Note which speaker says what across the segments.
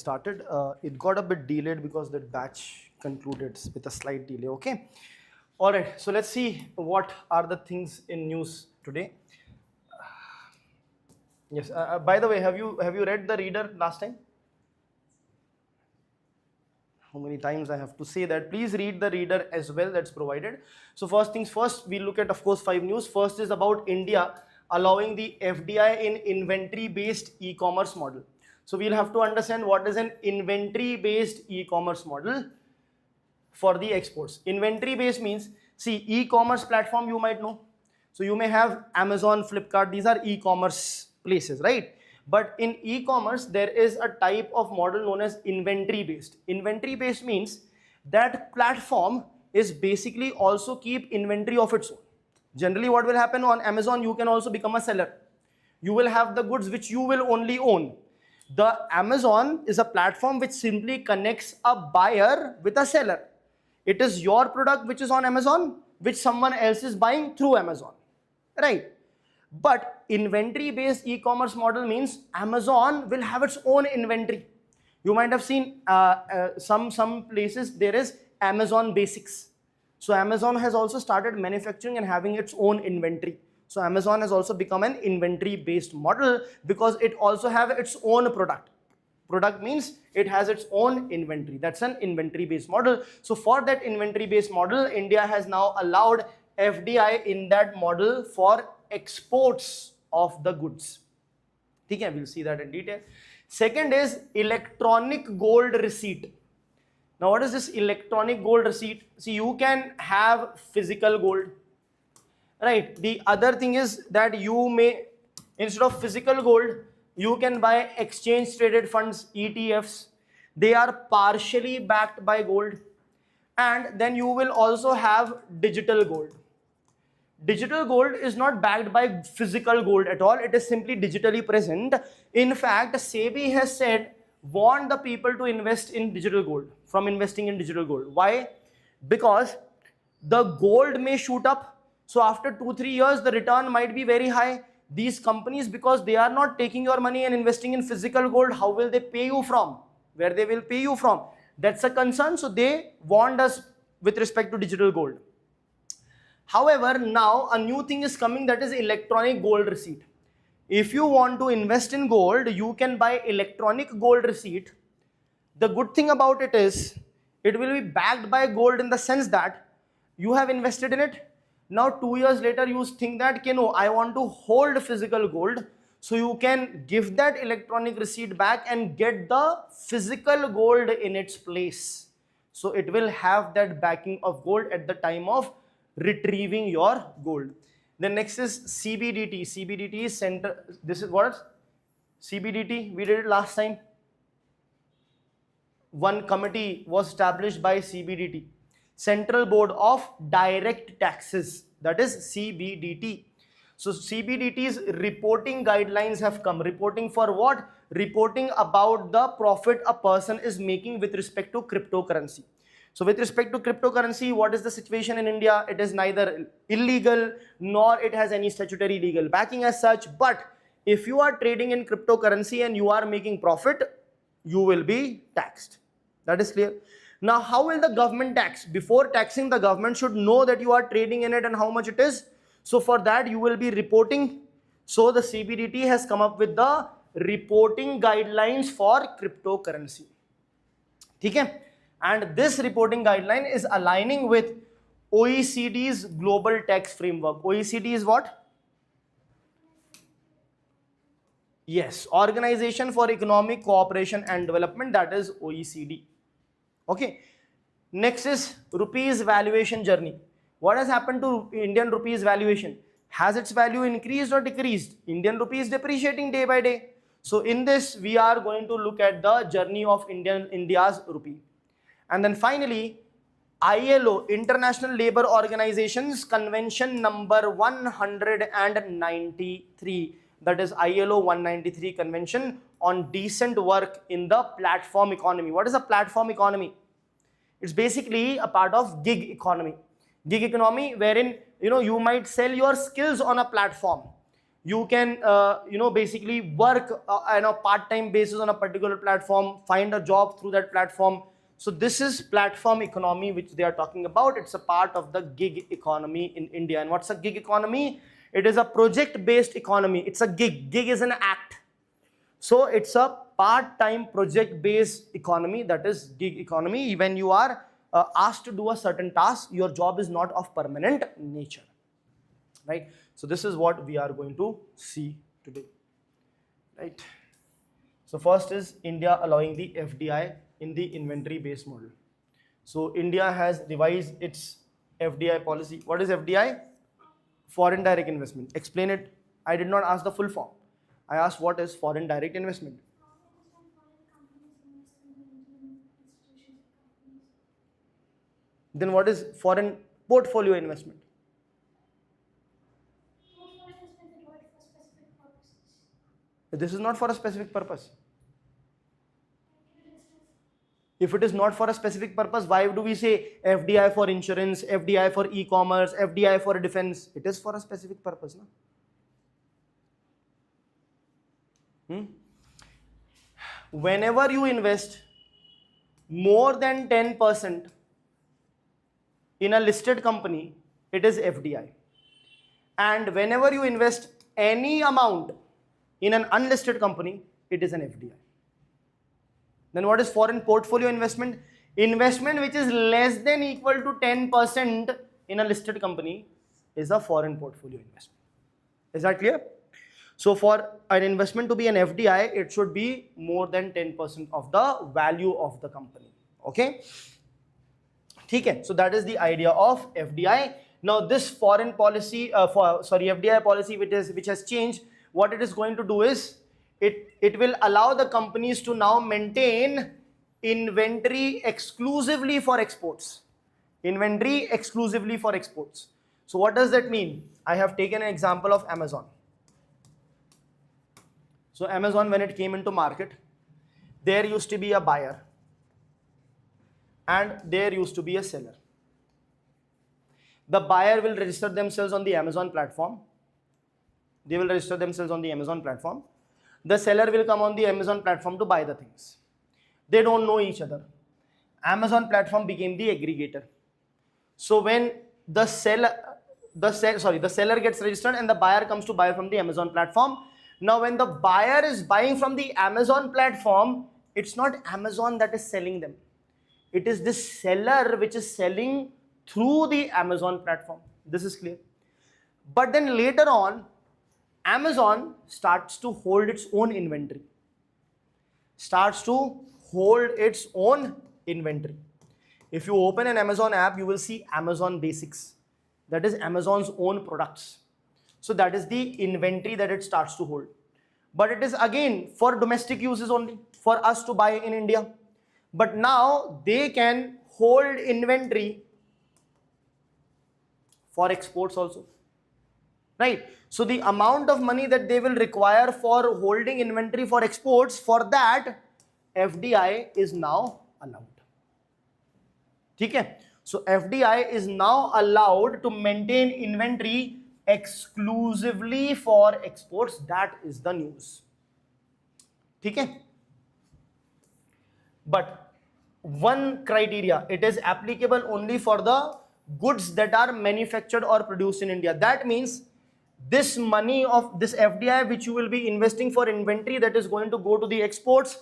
Speaker 1: started. It got a bit delayed because that batch concluded with a slight delay. Okay. All right. So let's see what are the things in news today. Yes. By the way, have you read the reader last time? How many times I have to say that? Please read the reader as well, that's provided. So first things first, we look at, of course, 5 news. First is about India allowing the FDI in inventory based e-commerce model. So we'll have to understand what is an inventory based e-commerce model for the exports. Inventory based means, see, e-commerce platform you might know. So you may have Amazon, Flipkart, these are e-commerce places, right? But in e-commerce, there is a type of model known as inventory based. Inventory based means that platform is basically also keep inventory of its own. Generally, what will happen on Amazon, you can also become a seller. You will have the goods which you will only own. The Amazon is a platform which simply connects a buyer with a seller. It is your product which is on Amazon, which someone else is buying through Amazon, right? But inventory based e-commerce model means Amazon will have its own inventory. You might have seen some places there is Amazon Basics. So Amazon has also started manufacturing and having its own inventory. So Amazon has also become an inventory based model because it also have its own product. Product means it has its own inventory. That's an inventory based model. So for that inventory based model, India has now allowed FDI in that model for exports of the goods. Okay, we'll see that in detail. Second is electronic gold receipt. Now what is this electronic gold receipt? See, you can have physical gold, right? The other thing is that you may, instead of physical gold, you can buy exchange traded funds, ETFs. They are partially backed by gold. And then you will also have digital gold. Digital gold is not backed by physical gold at all. It is simply digitally present. In fact, SEBI has said, want the people to invest in digital gold from investing in digital gold. Why? Because the gold may shoot up. So after 2-3 years, the return might be very high. These companies, because they are not taking your money and investing in physical gold, how will they pay you from? Where they will pay you from? That's a concern. So they warned us with respect to digital gold. However, now a new thing is coming, that is electronic gold receipt. If you want to invest in gold, you can buy electronic gold receipt. The good thing about it is, it will be backed by gold in the sense that you have invested in it. Now 2 years later, you think that, okay, no, I want to hold physical gold. So you can give that electronic receipt back and get the physical gold in its place. So it will have that backing of gold at the time of retrieving your gold. The next is CBDT. CBDT is center. This is what? CBDT. We did it last time. One committee was established by CBDT, Central Board of Direct Taxes. That is CBDT. So CBDT's reporting guidelines have come. Reporting for what? Reporting about the profit a person is making with respect to cryptocurrency. So with respect to cryptocurrency, what is the situation in India? It is neither illegal nor it has any statutory legal backing as such. But if you are trading in cryptocurrency and you are making profit, you will be taxed. That is clear. Now, how will the government tax? Before taxing, the government should know that you are trading in it and how much it is. So for that, you will be reporting. So the CBDT has come up with the reporting guidelines for cryptocurrency. Okay? And this reporting guideline is aligning with OECD's global tax framework. OECD is what? Yes, Organization for Economic Cooperation and Development, that is OECD. Okay. Next is rupees valuation journey. What has happened to Indian rupees valuation? Has its value increased or decreased? Indian rupee is depreciating day by day. So in this, we are going to look at the journey of India's rupee. And then finally, ILO, International Labour Organization's Convention number 193. That is ILO 193 Convention on Decent Work in the Platform Economy. What is a platform economy? It's basically a part of gig economy. Gig economy wherein you might sell your skills on a platform. You can, basically work on a part-time basis on a particular platform, find a job through that platform. So this is platform economy which they are talking about. It's a part of the gig economy in India. And what's a gig economy? It is a project-based economy. It's a gig. Gig is an act. So it's a part-time project-based economy, that is gig economy. When you are asked to do a certain task, your job is not of permanent nature, right? So this is what we are going to see today, right? So first is India allowing the FDI in the inventory-based model. So India has revised its FDI policy. What is FDI? Foreign direct investment. Explain it. I did not ask the full form. I asked what is foreign direct investment. Then what is foreign portfolio investment? This is not for a specific purpose. If it is not for a specific purpose, why do we say FDI for insurance, FDI for e-commerce, FDI for defense? It is for a specific purpose, no? Whenever you invest more than 10% in a listed company, it is FDI. And whenever you invest any amount in an unlisted company, it is an FDI. Then what is foreign portfolio investment? Investment which is less than equal to 10% in a listed company is a foreign portfolio investment. Is that clear? So for an investment to be an FDI, it should be more than 10% of the value of the company. Okay? Okay, so that is the idea of FDI. Now this foreign policy, FDI policy which has changed, what it is going to do is, it will allow the companies to now maintain inventory exclusively for exports. Inventory exclusively for exports. So what does that mean? I have taken an example of Amazon. So Amazon, when it came into market, there used to be a buyer and there used to be a seller. The buyer will register themselves on the Amazon platform. They will register themselves on the Amazon platform. The seller will come on the Amazon platform to buy the things. They don't know each other. Amazon platform became the aggregator. So when the seller gets registered and the buyer comes to buy from the Amazon platform. Now when the buyer is buying from the Amazon platform, it's not Amazon that is selling them. It is this seller which is selling through the Amazon platform. This is clear. But then later on, Amazon starts to hold its own inventory. If you open an Amazon app, you will see Amazon Basics. That is Amazon's own products. So that is the inventory that it starts to hold. But it is again for domestic uses only, for us to buy in India. But now they can hold inventory for exports also. Right? So the amount of money that they will require for holding inventory for exports, for that FDI is now allowed. Okay? So FDI is now allowed to maintain inventory exclusively for exports. That is the news. Okay? But one criteria, it is applicable only for the goods that are manufactured or produced in India. That means this money of this FDI which you will be investing for inventory that is going to go to the exports,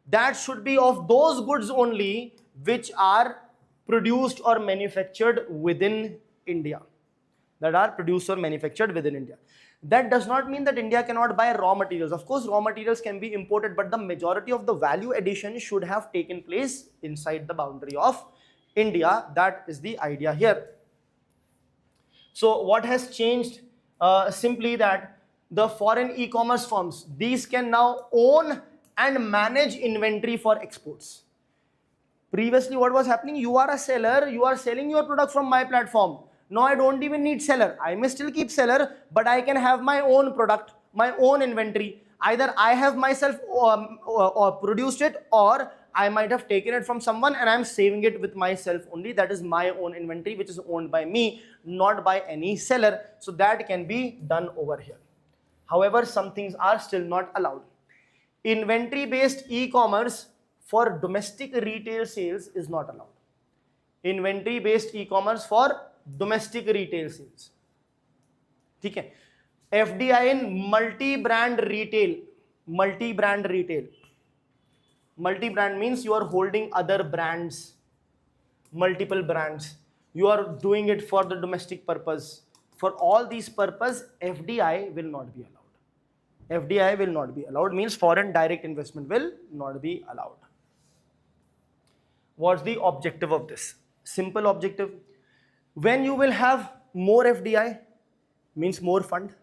Speaker 1: that should be of those goods only which are produced or manufactured within India. That does not mean that India cannot buy raw materials. Of course, raw materials can be imported, but the majority of the value addition should have taken place inside the boundary of India. That is the idea here. So what has changed? Simply that the foreign e-commerce firms, these can now own and manage inventory for exports. Previously, what was happening? You are a seller, you are selling your product from my platform. Now I don't even need seller. I may still keep seller, but I can have my own product, my own inventory. Either I have myself produced it, or I might have taken it from someone and I'm saving it with myself only. That is my own inventory which is owned by me, not by any seller. So that can be done over here. However, some things are still not allowed. Inventory based e-commerce for domestic retail sales is not allowed. Inventory based e-commerce for domestic retail sales. Okay. FDI in multi-brand retail. Multi-brand retail. Multi-brand means you are holding other brands, multiple brands. You are doing it for the domestic purpose. For all these purpose, FDI will not be allowed. FDI will not be allowed means foreign direct investment will not be allowed. What's the objective of this? Simple objective. When you will have more FDI, means more fund.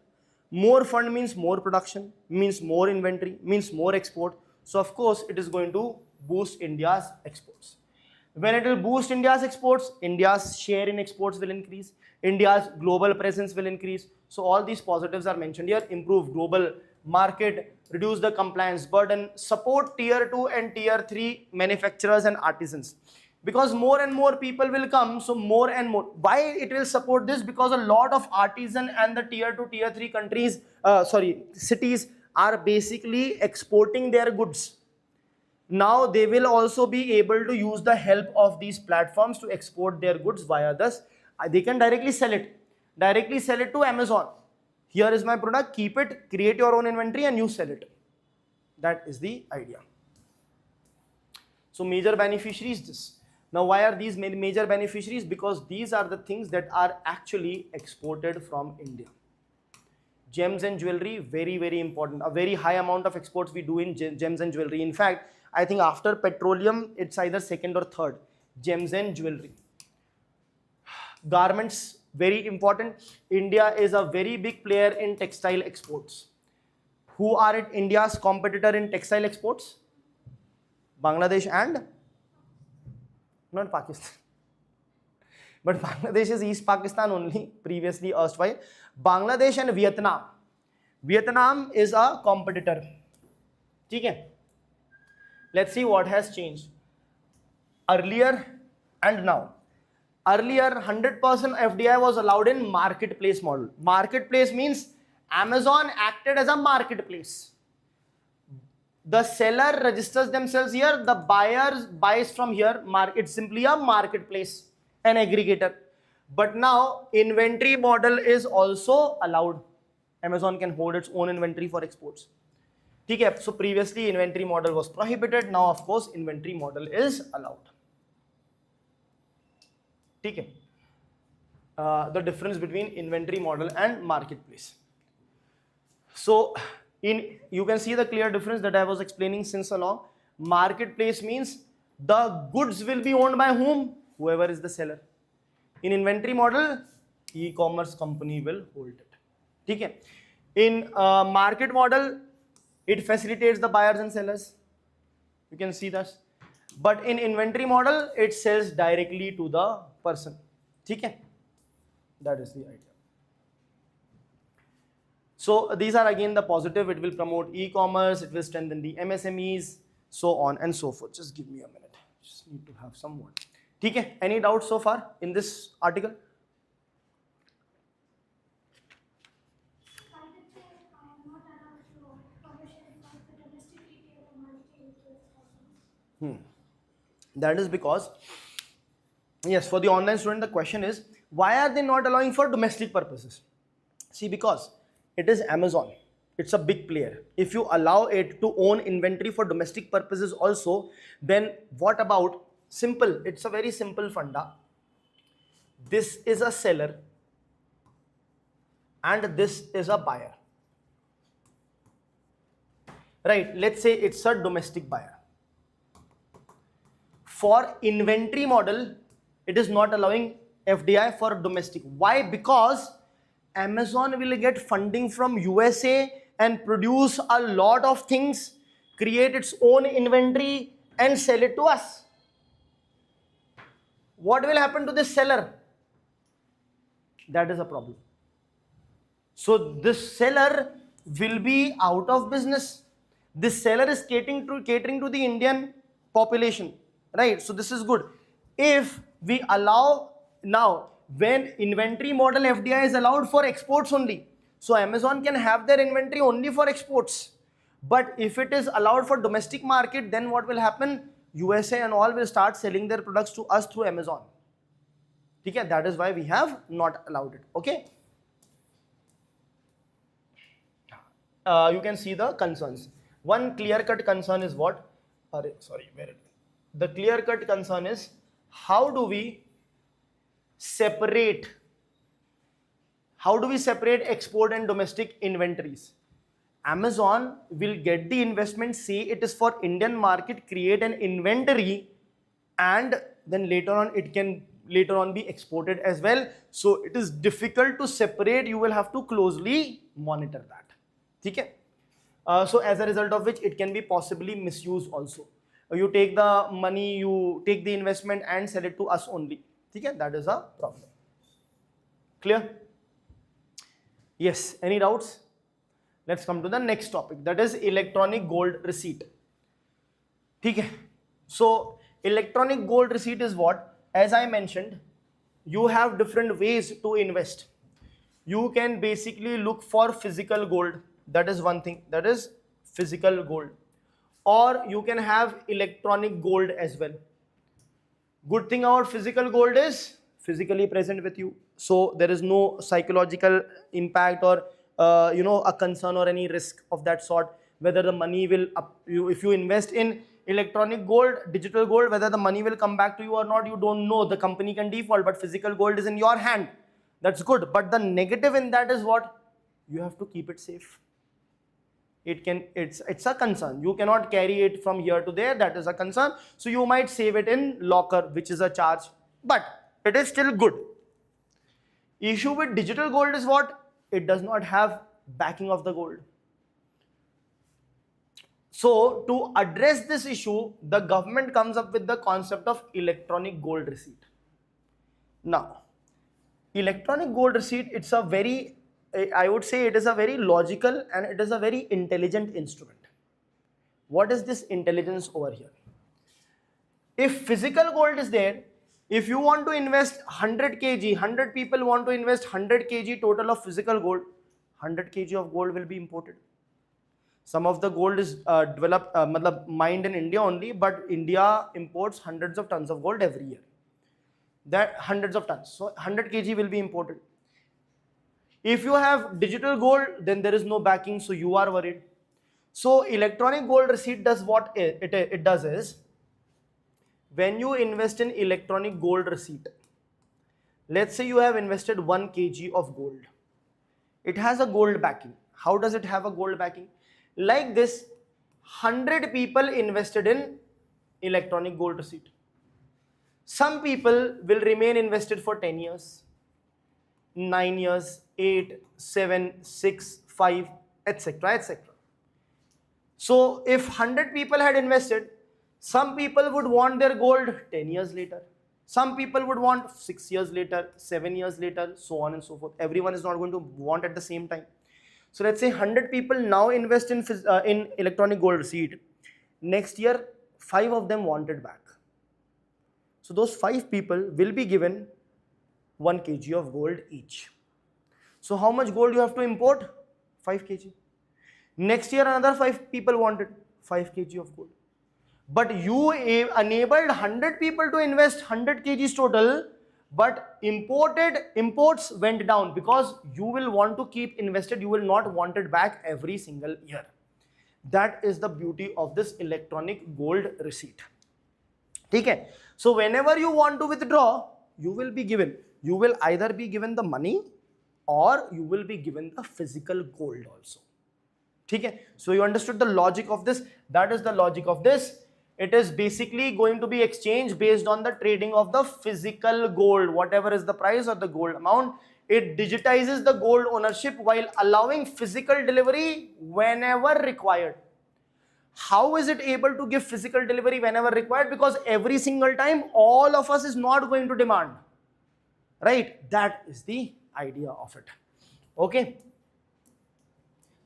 Speaker 1: More fund means more production, means more inventory, means more export. So of course, it is going to boost India's exports. When it will boost India's exports, India's share in exports will increase. India's global presence will increase. So all these positives are mentioned here. Improve global market, reduce the compliance burden, support tier 2 and tier 3 manufacturers and artisans. Because more and more people will come, so more and more. Why it will support this? Because a lot of artisan and the tier 2, tier 3 countries, cities are basically exporting their goods. Now they will also be able to use the help of these platforms to export their goods via this. They can directly sell it. Directly sell it to Amazon. Here is my product, keep it, create your own inventory and you sell it. That is the idea. So major beneficiaries this. Now why are these major beneficiaries? Because these are the things that are actually exported from India. Gems and jewelry, very, very important. A very high amount of exports we do in gems and jewelry. In fact, I think after petroleum, it's either second or third. Gems and jewelry. Garments, very important. India is a very big player in textile exports. Who are India's competitor in textile exports? Bangladesh and not Pakistan. But Bangladesh is East Pakistan only, previously erstwhile. Bangladesh and Vietnam. Vietnam is a competitor. Okay. Let's see what has changed. Earlier and now. Earlier, 100% FDI was allowed in marketplace model. Marketplace means Amazon acted as a marketplace. The seller registers themselves here, the buyer buys from here. It's simply a marketplace, an aggregator. But now inventory model is also allowed. Amazon can hold its own inventory for exports. Okay, so previously inventory model was prohibited. Now of course inventory model is allowed. Okay. The difference between inventory model and marketplace. So you can see the clear difference that I was explaining since along. Marketplace means the goods will be owned by whom? Whoever is the seller. In inventory model, e-commerce company will hold it. Okay. In market model, it facilitates the buyers and sellers. You can see this. But in inventory model, it sells directly to the person. Okay. That is the idea. So these are again the positive. It will promote e-commerce, it will strengthen the MSMEs, so on and so forth. Just give me a minute. Just need to have some water. Okay. Any doubts so far in this article? That is because, yes, for the online student, the question is, why are they not allowing for domestic purposes? See, because it is Amazon. It's a big player. If you allow it to own inventory for domestic purposes also, then what about, simple, it's a very simple funda. This is a seller and this is a buyer. Right, let's say it's a domestic buyer. For inventory model, it is not allowing FDI for domestic. Why? Because Amazon will get funding from USA and produce a lot of things, create its own inventory and sell it to us. What will happen to this seller? That is a problem. So this seller will be out of business. This seller is catering to the Indian population, right? So this is good. If we allow now, when inventory model FDI is allowed for exports only, So Amazon can have their inventory only for exports. But if it is allowed for domestic market, then what will happen? USA and all will start selling their products to us through Amazon. Okay, that is why we have not allowed it. Okay. You can see the concerns. One clear-cut concern is what? The clear-cut concern is how do we separate export and domestic inventories? Amazon will get the investment, say it is for Indian market, create an inventory, and then later on it can be exported as well. So it is difficult to separate. You will have to closely monitor that. Okay? So as a result of which it can be possibly misused also. You take the money, you take the investment and sell it to us only. Okay? That is a problem. Clear? Yes. Any doubts? Let's come to the next topic, that is electronic gold receipt. Okay. So electronic gold receipt is what? As I mentioned, you have different ways to invest. You can basically look for physical gold. That is one thing, that is physical gold. Or you can have electronic gold as well. Good thing about physical gold is physically present with you. So there is no psychological impact or a concern or any risk of that sort, whether the money will if you invest in electronic gold, digital gold, whether the money will come back to you or not, you don't know. The company can default, but physical gold is in your hand. That's good. But the negative in that is what? You have to keep it safe. It's a concern. You cannot carry it from here to there. That is a concern. So you might save it in locker, which is a charge, but it is still good. Issue with digital gold is what? It does not have backing of the gold. So to address this issue, the government comes up with the concept of electronic gold receipt. Now, electronic gold receipt, I would say it is a very logical and it is a very intelligent instrument. What is this intelligence over here? If physical gold is there, if you want to invest 100 kg, 100 people want to invest 100 kg total of physical gold, 100 kg of gold will be imported. Some of the gold is mined in India only, but India imports hundreds of tons of gold every year. That hundreds of tons. So 100 kg will be imported. If you have digital gold, then there is no backing, so you are worried. So electronic gold receipt does what it does is, when you invest in electronic gold receipt, let's say you have invested 1 kg of gold. It has a gold backing. How does it have a gold backing? Like this, 100 people invested in electronic gold receipt. Some people will remain invested for 10 years, 9 years, 8, 7, 6, 5, etc., etc. So if 100 people had invested, some people would want their gold 10 years later. Some people would want 6 years later, 7 years later, so on and so forth. Everyone is not going to want at the same time. So let's say 100 people now invest in electronic gold receipt. Next year, 5 of them want it back. So those 5 people will be given 1 kg of gold each. So how much gold you have to import? 5 kg. Next year another 5 people wanted 5 kg of gold. But you enabled 100 people to invest 100 kgs total, but imports went down because you will want to keep invested, you will not want it back every single year. That is the beauty of this electronic gold receipt. Okay? So whenever you want to withdraw, you will either be given the money or you will be given the physical gold also. Okay? So you understood the logic of this. That is the logic of this. It is basically going to be exchanged based on the trading of the physical gold. Whatever is the price or the gold amount, it digitizes the gold ownership while allowing physical delivery whenever required. How is it able to give physical delivery whenever required? Because every single time all of us is not going to demand. Right? That is the idea of it. Okay?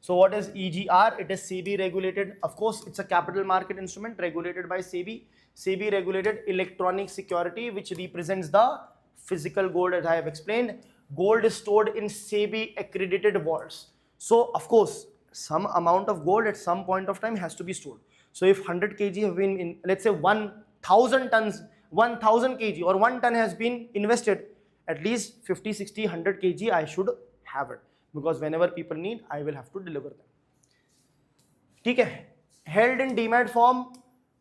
Speaker 1: So what is EGR? It is SEBI regulated. Of course, it's a capital market instrument regulated by SEBI. SEBI regulated electronic security, which represents the physical gold, as I have explained. Gold is stored in SEBI accredited vaults. So of course, some amount of gold at some point of time has to be stored. So if 100 kg have been in, let's say 1000 tons, 1000 kg or 1 ton has been invested, at least 50, 60, 100 kg I should have it, because whenever people need, I will have to deliver them. Okay. Held in demat form,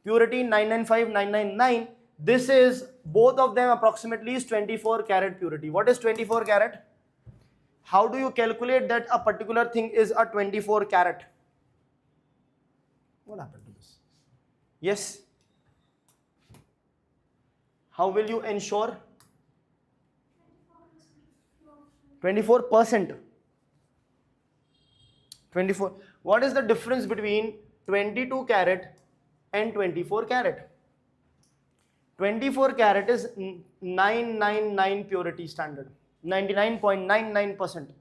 Speaker 1: purity 995, 999. This is, both of them approximately is 24 karat purity. What is 24 karat? How do you calculate that a particular thing is a 24 karat? What happened to this? Yes. How will you ensure? 24%. 24. What is the difference between 22 karat and 24 karat? 24 karat is 999 purity standard, 99.99%.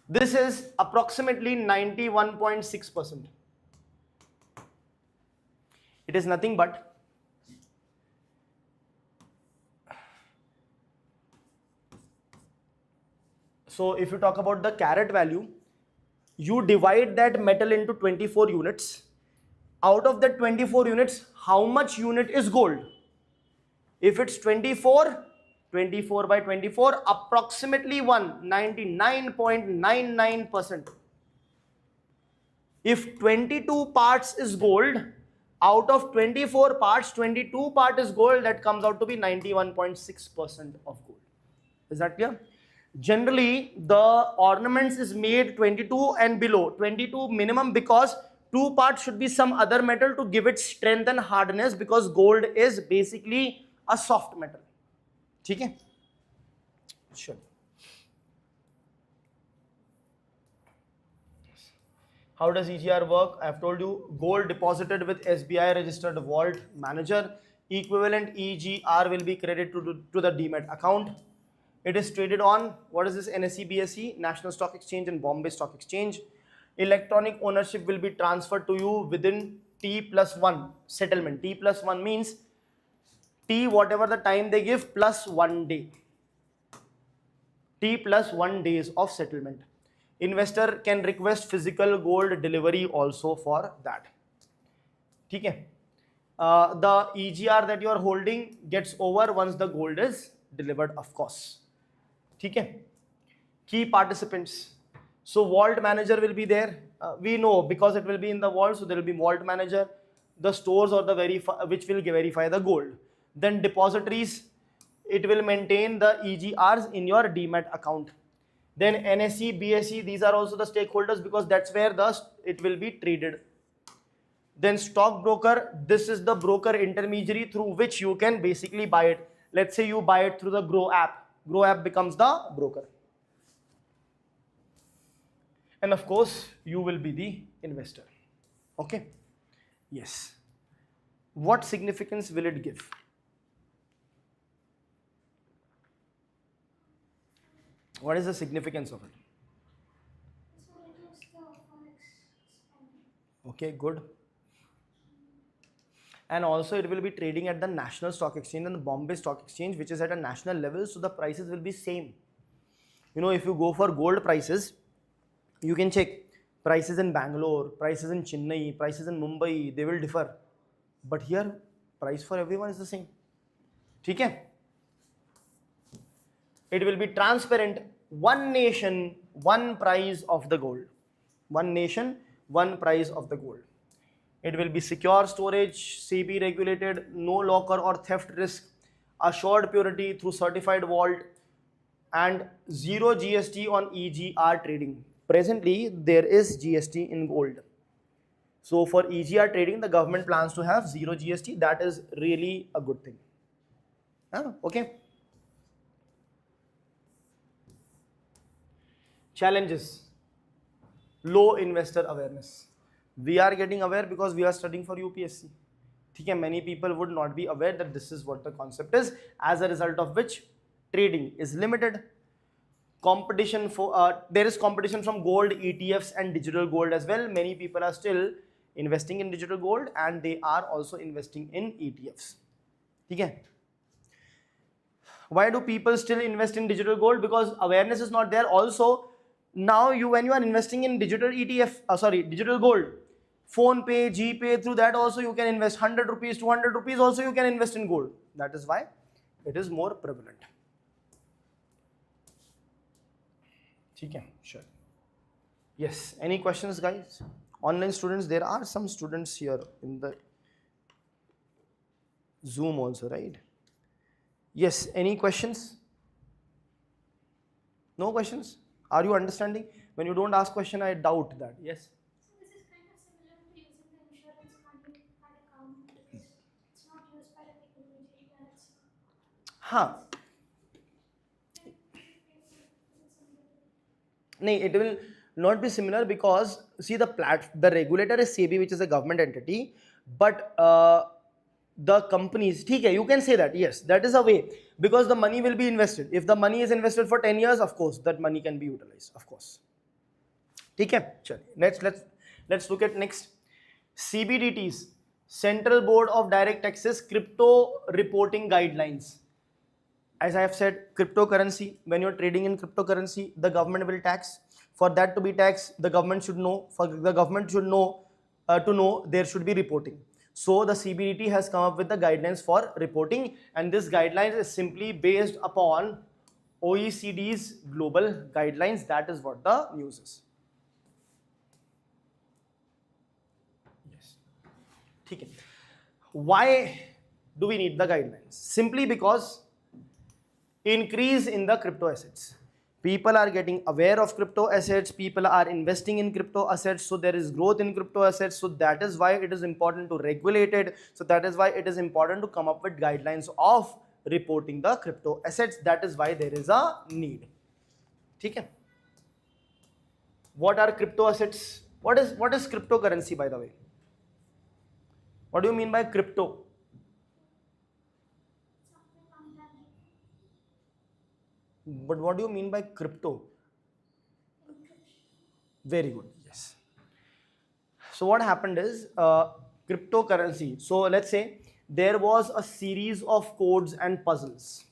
Speaker 1: This is approximately 91.6%. It is nothing but so if you talk about the carat value, you divide that metal into 24 units. Out of that 24 units, how much unit is gold? If it's 24, 24 by 24, approximately 99.99%. If 22 parts is gold, out of 24 parts, 22 part is gold, that comes out to be 91.6% of gold. Is that clear? Generally, the ornaments is made 22 and below, 22 minimum, because 2 parts should be some other metal to give it strength and hardness, because gold is basically a soft metal. Okay? Sure. How does EGR work? I have told you, gold deposited with SBI registered vault manager, equivalent EGR will be credited to the demat account. It is traded on, what is this, NSE, BSE, National Stock Exchange and Bombay Stock Exchange. Electronic ownership will be transferred to you within T+1 settlement. T+1 means T, whatever the time they give, plus 1 day. T+1 days of settlement. Investor can request physical gold delivery also for that. Okay. The EGR that you are holding gets over once the gold is delivered, of course. Okay. Key participants. So vault manager will be there. We know because it will be in the vault, so there will be vault manager, the stores or the which will verify the gold. Then depositories, it will maintain the EGRs in your demat account. Then NSE, BSE, these are also the stakeholders, because that's where it will be traded. Then stockbroker, this is the broker intermediary through which you can basically buy it. Let's say you buy it through the Grow app. Grow app becomes the broker. And of course, you will be the investor. Okay? Yes. What significance will it give? What is the significance of it? Okay, good. And also it will be trading at the National Stock Exchange and the Bombay Stock Exchange, which is at a national level, so the prices will be same. You know, if you go for gold prices, you can check prices in Bangalore, prices in Chennai, prices in Mumbai, they will differ. But here, price for everyone is the same. Okay? It will be transparent. One nation, one price of the gold. One nation, one price of the gold. It will be secure storage, SEBI regulated, no locker or theft risk, assured purity through certified vault, and zero GST on EGR trading. Presently, there is GST in gold. So for EGR trading, the government plans to have zero GST. That is really a good thing. Okay. Challenges. Low investor awareness. We are getting aware because we are studying for UPSC. Okay, many people would not be aware that this is what the concept is, as a result of which trading is limited. Competition for there is competition from gold ETFs and digital gold as well. Many people are still investing in digital gold and they are also investing in ETFs. Okay. Why do people still invest in digital gold? Because awareness is not there. Also, now when you are investing in digital digital gold, phone pay, GPay, through that also you can invest 100 rupees, 200 rupees also you can invest in gold. That is why it is more prevalent. Okay, sure. Yes, any questions guys? Online students, there are some students here in the Zoom also, right? Yes, any questions? No questions? Are you understanding? When you don't ask question, I doubt that. Yes?
Speaker 2: So this is kind of similar to using the insurance money at account because it's not used by the people immediately and it's
Speaker 1: Huh. No, it will not be similar because see the regulator is SEBI, which is a government entity, but the companies, okay, you can say that, yes, that is a way, because the money will be invested. If the money is invested for 10 years, of course, that money can be utilized, of course. Okay, let's look at next. CBDTs, Central Board of Direct Taxes Crypto Reporting Guidelines. As I have said, cryptocurrency, when you're trading in cryptocurrency, the government will tax. For that to be taxed, the government should know, there should be reporting. So the CBDT has come up with the guidelines for reporting, and this guidelines is simply based upon OECD's global guidelines. That is what the news is. Yes. Okay. Why do we need the guidelines? Simply because increase in the crypto assets. People are getting aware of crypto assets, people are investing in crypto assets, so there is growth in crypto assets. So that is why it is important to regulate it. So that is why it is important to come up with guidelines of reporting the crypto assets. That is why there is a need. Okay. What are crypto assets? What is cryptocurrency, by the way? What do you mean by crypto? But what do you mean by crypto? Very good, yes. So what happened is cryptocurrency. So let's say there was a series of codes and puzzles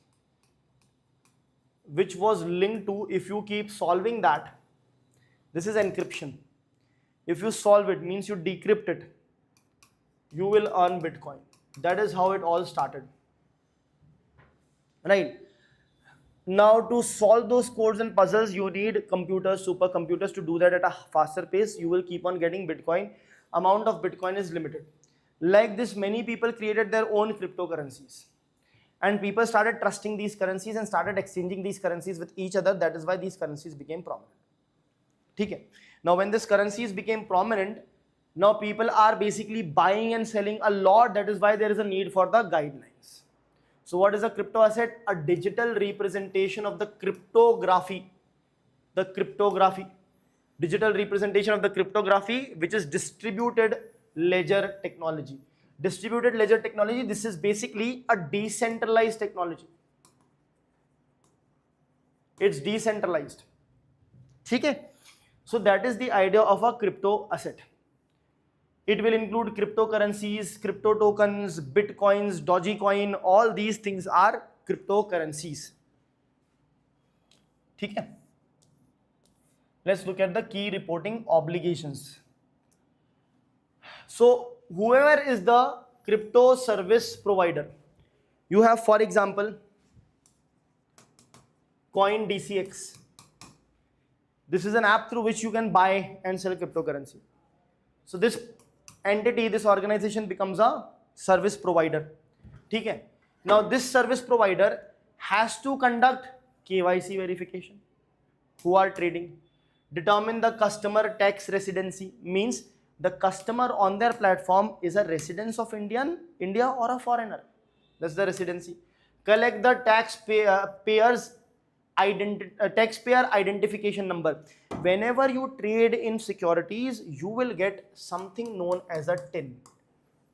Speaker 1: which was linked to, if you keep solving that, this is encryption. If you solve it, means you decrypt it, you will earn Bitcoin. That is how it all started. Right? Now to solve those codes and puzzles, you need computers, supercomputers to do that at a faster pace. You will keep on getting Bitcoin. Amount of Bitcoin is limited. Like this, many people created their own cryptocurrencies. And people started trusting these currencies and started exchanging these currencies with each other. That is why these currencies became prominent. Okay. Now when these currencies became prominent, now people are basically buying and selling a lot. That is why there is a need for the guidelines. So what is a crypto asset? A digital representation of the cryptography. Digital representation of the cryptography, which is distributed ledger technology. Distributed ledger technology, this is basically a decentralized technology. It's decentralized. Okay? So that is the idea of a crypto asset. It will include cryptocurrencies, crypto tokens, bitcoins, Dogecoin. All these things are cryptocurrencies. Okay? Let's look at the key reporting obligations. So whoever is the crypto service provider, you have, for example, Coin DCX. This is an app through which you can buy and sell cryptocurrency. So this entity, this organization becomes a service provider. Okay? Now this service provider has to conduct KYC verification. Who are trading? Determine the customer tax residency, means the customer on their platform is a resident of India or a foreigner. That's the residency. Collect the taxpayer identification number. Whenever you trade in securities, you will get something known as a TIN,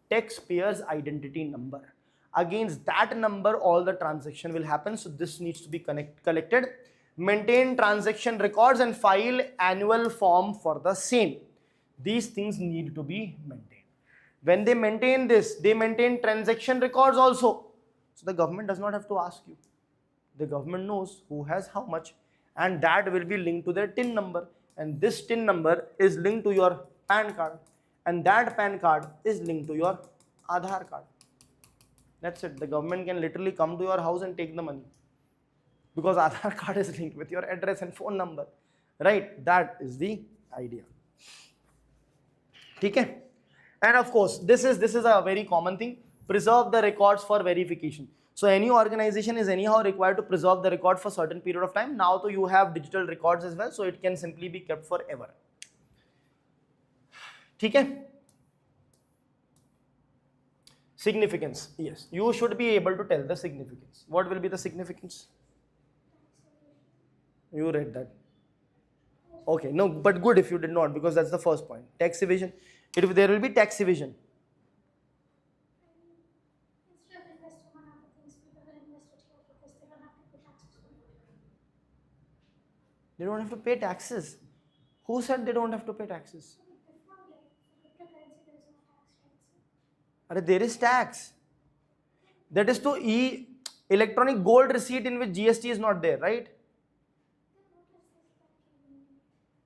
Speaker 1: taxpayer's identity number. Against that number, all the transaction will happen. So this needs to be collected. Maintain transaction records and file annual form for the same. These things need to be maintained. When they maintain this, they maintain transaction records also. So the government does not have to ask you. The government knows who has how much, and that will be linked to their TIN number, and this TIN number is linked to your PAN card, and that PAN card is linked to your Aadhaar card. That's it. The government can literally come to your house and take the money, because Aadhaar card is linked with your address and phone number, right? That is the idea. Okay? And of course, this is a very common thing. Preserve the records for verification. So any organization is anyhow required to preserve the record for certain period of time. Now, so you have digital records as well, so it can simply be kept forever. Okay? Significance. Yes, you should be able to tell the significance. What will be the significance? You read that. Okay, no, but good if you did not, because that's the first point. Tax evasion. There will be tax evasion.
Speaker 2: Instead of investing on other things, people will invest it here because they don't have to pay taxes on it.
Speaker 1: They don't have to pay taxes. Who said they don't have to pay taxes?
Speaker 2: Before, like, for cryptocurrency, there is no tax, right?
Speaker 1: There is tax. That is to electronic gold receipt in which GST is not there, right?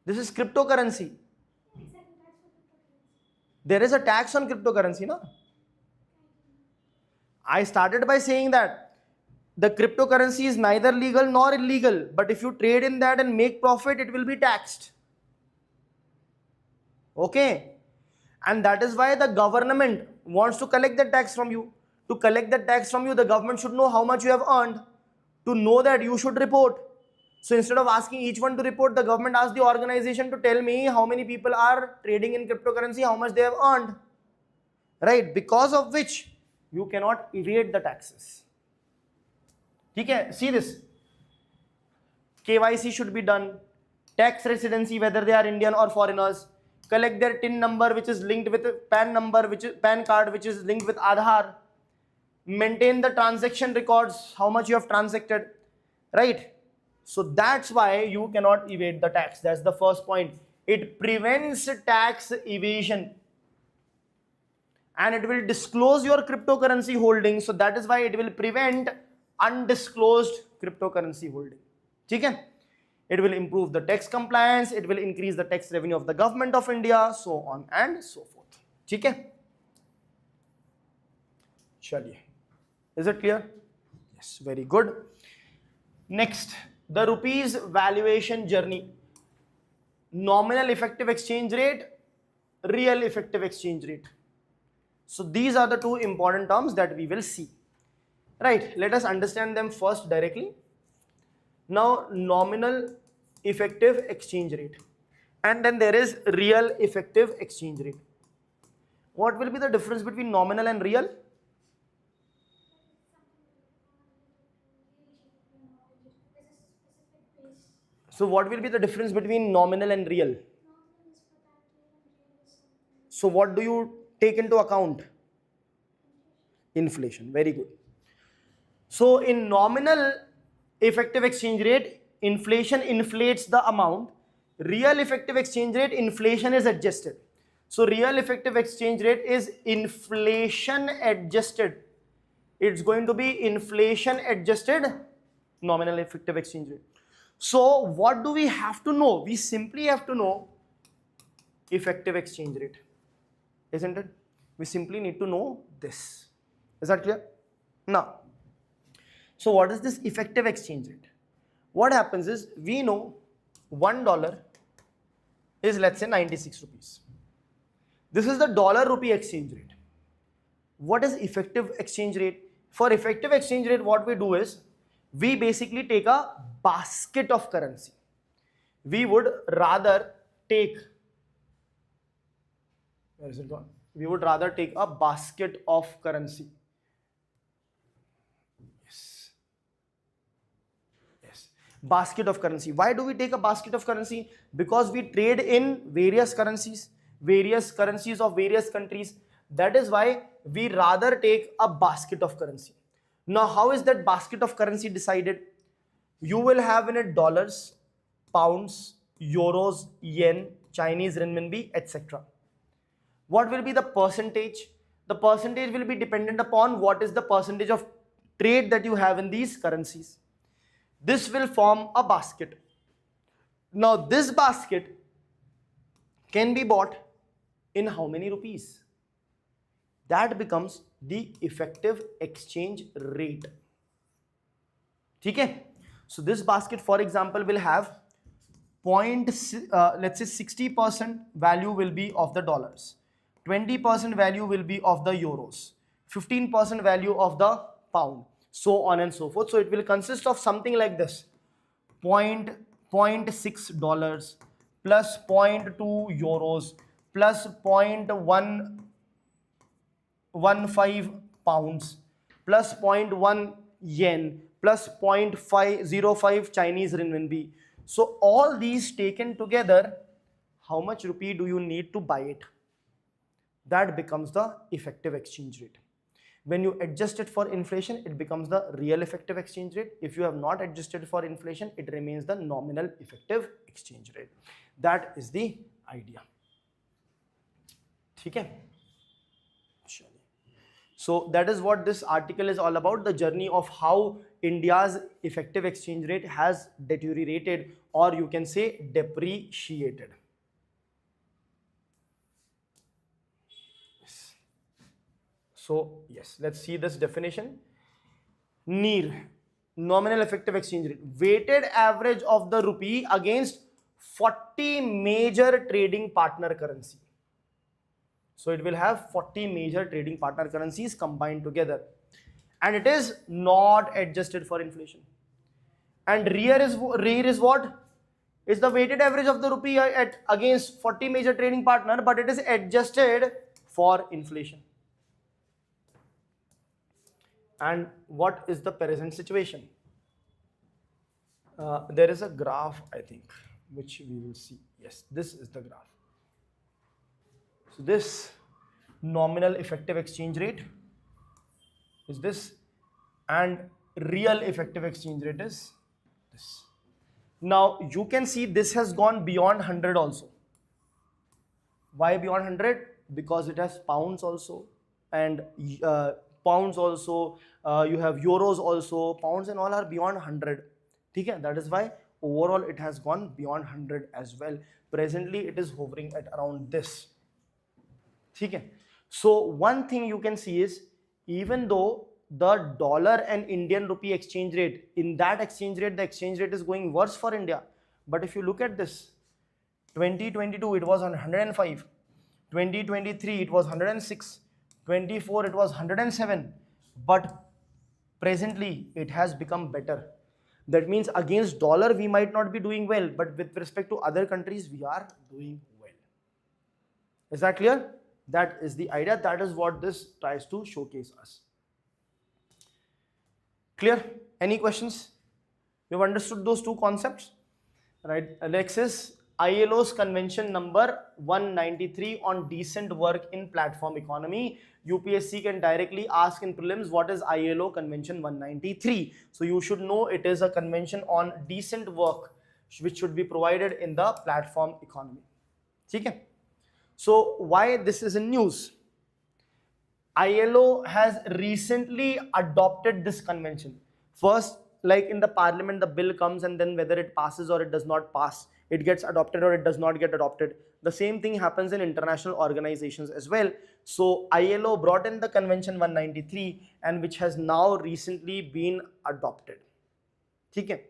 Speaker 1: This is cryptocurrency.
Speaker 2: Exactly, tax for cryptocurrency.
Speaker 1: There is a tax on cryptocurrency, no? I started by saying that the cryptocurrency is neither legal nor illegal, but if you trade in that and make profit, it will be taxed. Okay? And that is why the government wants to collect the tax from you. To collect the tax from you, the government should know how much you have earned. To know that, you should report. So instead of asking each one to report, the government asks the organization to tell me how many people are trading in cryptocurrency, how much they have earned. Right? Because of which you cannot evade the taxes. Okay? See this. KYC should be done. Tax residency, whether they are Indian or foreigners. Collect their TIN number, which is linked with PAN number, which is PAN card, which is linked with Aadhaar. Maintain the transaction records, how much you have transacted. Right? So that's why you cannot evade the tax. That's the first point. It prevents tax evasion. And it will disclose your cryptocurrency holdings. So that is why it will prevent undisclosed cryptocurrency holding. Okay? It will improve the tax compliance. It will increase the tax revenue of the government of India, so on and so forth. Okay? Chaliye. Is it clear? Yes, very good. Next, the rupees valuation journey. Nominal effective exchange rate, real effective exchange rate. So these are the two important terms that we will see. Right, let us understand them first directly. Now, nominal effective exchange rate, and then there is real effective exchange rate. What will be the difference between nominal and real? So what will be the difference between nominal and real? So what do you take into account? Inflation. Very good. So in nominal effective exchange rate, inflation inflates the amount. Real effective exchange rate, inflation is adjusted. So real effective exchange rate is inflation adjusted. It's going to be inflation adjusted nominal effective exchange rate. So what do we have to know? We simply have to know effective exchange rate, isn't it? We simply need to know this. Is that clear? Now, so what is this effective exchange rate? What happens is, we know $1 is, let's say, 96 rupees. This is the dollar rupee exchange rate. What is effective exchange rate? For effective exchange rate, what we do is, we basically take a basket of currency. We would rather take, where is it gone? We would rather take a basket of currency. Yes. Basket of currency. Why do we take a basket of currency? Because we trade in various currencies of various countries. That is why we rather take a basket of currency. Now, how is that basket of currency decided? You will have in it dollars, pounds, euros, yen, Chinese renminbi, etc. What will be the percentage? The percentage will be dependent upon what is the percentage of trade that you have in these currencies. This will form a basket. Now this basket can be bought in how many rupees? That becomes the effective exchange rate. Okay? So this basket, for example, will have let's say 60% value will be of the dollars, 20% value will be of the euros, 15% value of the pound, so on and so forth. So it will consist of something like this: $0.6 plus 0.2 euros plus 0.115 pounds plus 0.1 yen plus 0.505 Chinese renminbi. So all these taken together, how much rupee do you need to buy it? That becomes the effective exchange rate. When you adjust it for inflation, it becomes the real effective exchange rate. If you have not adjusted for inflation, it remains the nominal effective exchange rate. That is the idea. Okay? So that is what this article is all about, the journey of how India's effective exchange rate has deteriorated, or you can say depreciated. Yes. So yes, let's see this definition. NER, nominal effective exchange rate, weighted average of the rupee against 40 major trading partner currency. So it will have 40 major trading partner currencies combined together, and it is not adjusted for inflation. And REER is what? Is the weighted average of the rupee against 40 major trading partner, but it is adjusted for inflation. And what is the present situation? There is a graph, I think, which we will see. Yes, this is the graph. So this nominal effective exchange rate is this, and real effective exchange rate is this. Now you can see this has gone beyond 100 also. Why beyond 100? Because it has pounds also, and pounds also, you have euros also, pounds and all are beyond 100. Okay? That is why overall it has gone beyond 100 as well. Presently it is hovering at around this. Okay? So one thing you can see is, even though the dollar and Indian rupee exchange rate, in that exchange rate, the exchange rate is going worse for India. But if you look at this, 2022 it was 105, 2023 it was 106, 24 it was 107, but presently it has become better. That means against dollar we might not be doing well, but with respect to other countries we are doing well. Is that clear? That is the idea. That is what this tries to showcase us. Clear? Any questions? You've understood those two concepts, right? Next is ILO's convention number 193 on decent work in platform economy. UPSC can directly ask in prelims, what is ILO convention 193? So you should know it is a convention on decent work which should be provided in the platform economy. Okay? So why this is in news? ILO has recently adopted this convention. First, like in the parliament, the bill comes, and then whether it passes or it does not pass, it gets adopted or it does not get adopted. The same thing happens in international organizations as well. So ILO brought in the convention 193, and which has now recently been adopted. Okay?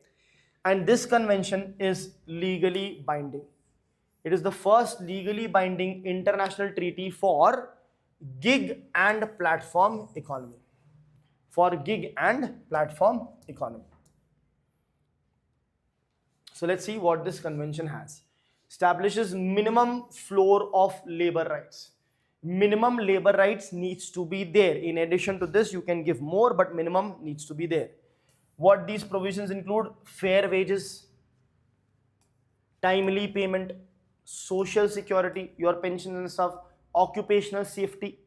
Speaker 1: And this convention is legally binding. It is the first legally binding international treaty for gig and platform economy. For gig and platform economy. So let's see what this convention has. Establishes minimum floor of labor rights. Minimum labor rights needs to be there. In addition to this, you can give more, but minimum needs to be there. What these provisions include: fair wages, timely payment, social security, your pensions and stuff, occupational safety,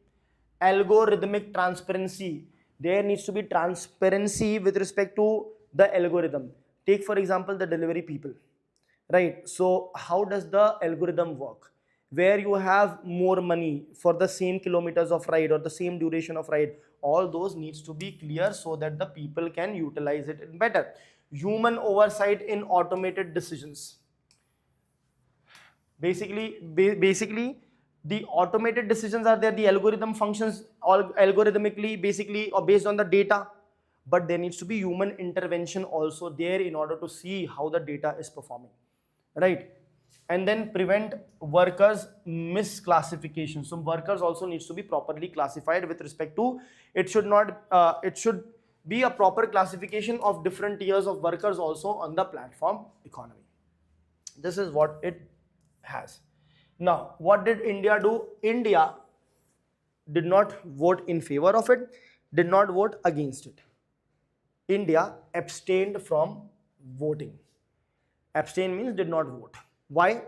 Speaker 1: algorithmic transparency. There needs to be transparency with respect to the algorithm. Take for example the delivery people, right? So how does the algorithm work? Where you have more money for the same kilometers of ride or the same duration of ride, all those needs to be clear so that the people can utilize it better. human oversight in automated decisions. Basically, the automated decisions are there, the algorithm functions all algorithmically, basically, or based on the data, but there needs to be human intervention also there in order to see how the data is performing, right? And then prevent workers misclassification. So workers also needs to be properly classified with respect to, it should not it should be a proper classification of different tiers of workers also on the platform economy. This is what it has. Now, what did India do? India did not vote in favor of it, did not vote against it. India abstained from voting. Abstain means did not vote. Why?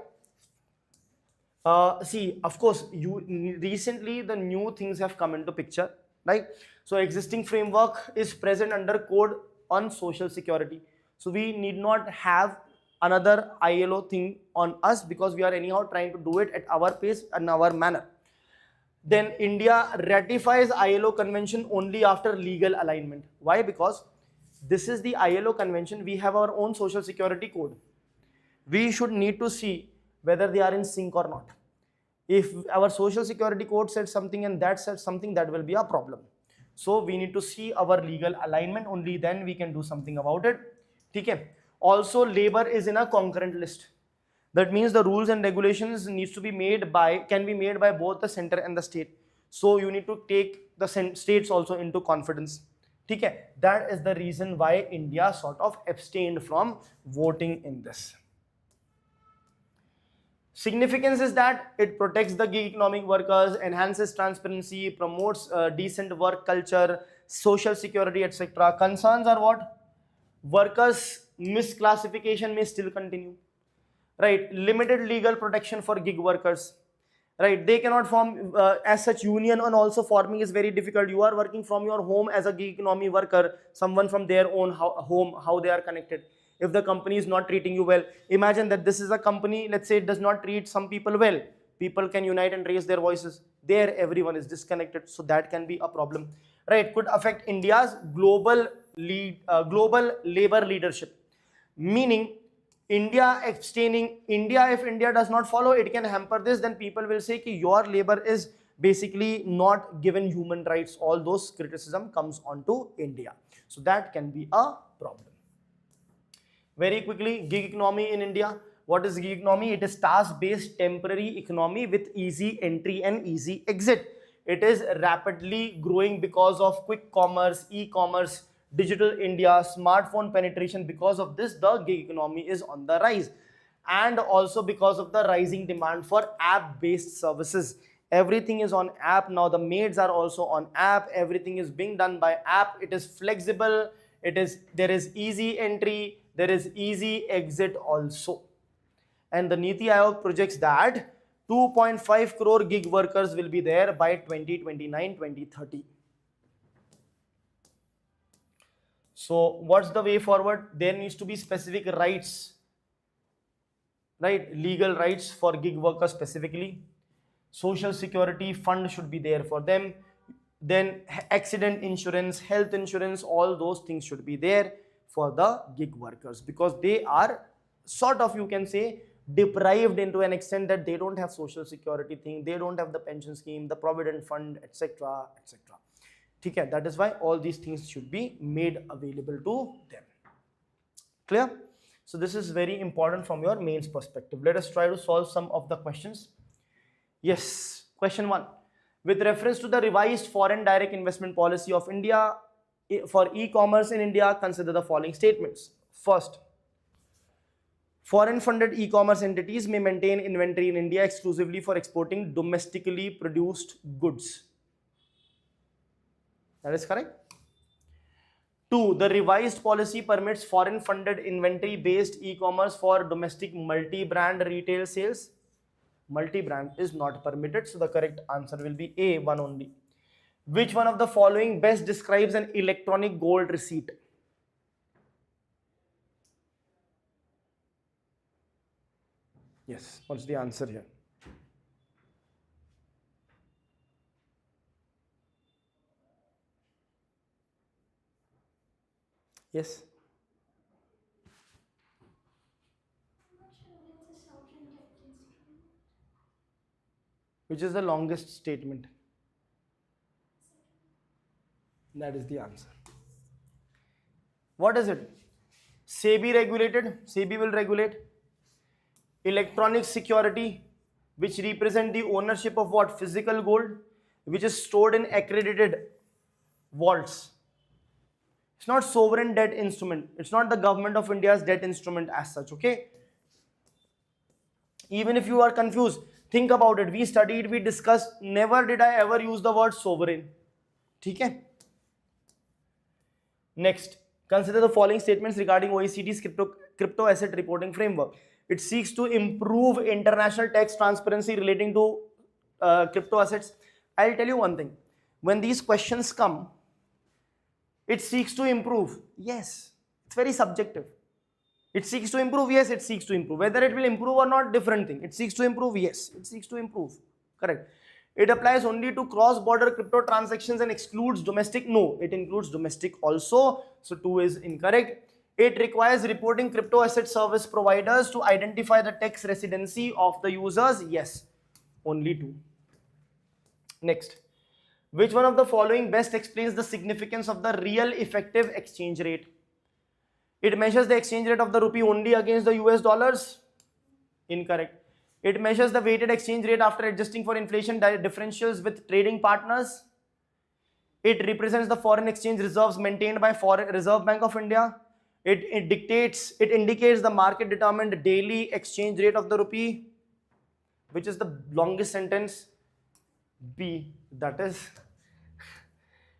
Speaker 1: See, of course, recently the new things have come into picture, right? So existing framework is present under code on social security. So we need not have another ILO thing on us, because we are anyhow trying to do it at our pace and our manner. Then India ratifies ILO convention only after legal alignment. Why? Because this is the ILO convention, we have our own social security code. We should need to see whether they are in sync or not. If our social security code said something and that said something, that will be a problem. So we need to see our legal alignment, only then we can do something about it. Okay. Also, labor is in a concurrent list. That means the rules and regulations needs to be made by, can be made by both the center and the state. So you need to take the states also into confidence. Okay. That is the reason why India sort of abstained from voting in this. Significance is that it protects the gig economic workers, enhances transparency, promotes decent work culture, social security, etc. Concerns are what? Workers misclassification may still continue, right? Limited legal protection for gig workers, right? They cannot form as such union, and also forming is very difficult. You are working from your home as a gig economy worker, someone from their own home, how they are connected. If the company is not treating you well, imagine that this is a company, let's say it does not treat some people well, people can unite and raise their voices. There everyone is disconnected, so that can be a problem, right? Could affect India's global labor leadership, meaning India abstaining, if India does not follow, it can hamper this. Then people will say ki your labor is basically not given human rights. All those criticism comes onto India. So that can be a problem. Very quickly, gig economy in India. What is gig economy? It is task-based temporary economy with easy entry and easy exit. It is rapidly growing because of quick commerce, e-commerce, digital India, smartphone penetration. Because of this, the gig economy is on the rise. And also because of the rising demand for app-based services. Everything is on app now. The maids are also on app. Everything is being done by app. It is flexible. There is easy entry. There is easy exit also. And the Niti Aayog projects that 2.5 crore gig workers will be there by 2029-2030. So what's the way forward? There needs to be specific rights, right? Legal rights for gig workers specifically. Social security fund should be there for them. Then accident insurance, health insurance, all those things should be there for the gig workers, because they are sort of, you can say, deprived into an extent that they don't have social security thing, they don't have the pension scheme, the provident fund, etc, etc. Okay, that is why all these things should be made available to them. Clear? So this is very important from your mains perspective. Let us try to solve some of the questions. Yes, question 1. With reference to the revised foreign direct investment policy of India for e-commerce in India, consider the following statements. First, foreign funded e-commerce entities may maintain inventory in India exclusively for exporting domestically produced goods. That is correct. 2. The revised policy permits foreign funded inventory based e-commerce for domestic multi-brand retail sales. Multi-brand is not permitted, so the correct answer will be A, one only. Which one of the following best describes an electronic gold receipt? Yes, what's the answer here? Yes. Which is the longest statement? That is the answer. What is it? SEBI regulated. SEBI will regulate. Electronic security, which represent the ownership of what? Physical gold, which is stored in accredited vaults. It's not sovereign debt instrument. It's not the government of India's debt instrument as such, okay? Even if you are confused, think about it. We studied, we discussed, never did I ever use the word sovereign. Okay? Next, consider the following statements regarding OECD's crypto asset reporting framework. It seeks to improve international tax transparency relating to crypto assets. I'll tell you one thing. When these questions come, it seeks to improve. Yes, it's very subjective. It seeks to improve. Yes, it seeks to improve. Whether it will improve or not, different thing. It seeks to improve. Yes, it seeks to improve. Correct. It applies only to cross-border crypto transactions and excludes domestic. No, it includes domestic also. So 2 is incorrect. It requires reporting crypto asset service providers to identify the tax residency of the users. Yes, only 2. Next, which one of the following best explains the significance of the real effective exchange rate? It measures the exchange rate of the rupee only against the US dollars. Incorrect. It measures the weighted exchange rate after adjusting for inflation differentials with trading partners. It represents the foreign exchange reserves maintained by Reserve Bank of India. It indicates the market determined daily exchange rate of the rupee. Which is the longest sentence? B. That is,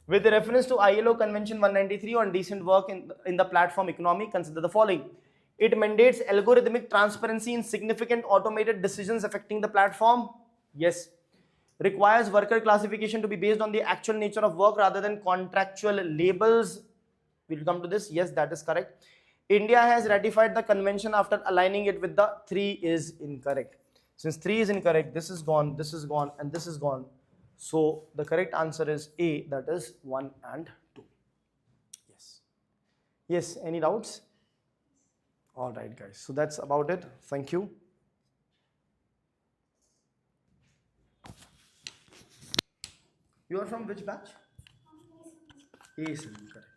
Speaker 1: with reference to ILO Convention 193 on decent work in the platform economy, consider the following. It mandates algorithmic transparency in significant automated decisions affecting the platform. Yes. Requires worker classification to be based on the actual nature of work rather than contractual labels. We'll come to this. Yes, that is correct. India has ratified the convention after aligning it with the 3 is incorrect. Since 3 is incorrect, this is gone, and this is gone. So the correct answer is A, that is 1 and 2. Yes. Yes, any doubts? All right, guys. So that's about it. Thank you. You are from which batch? A7, correct.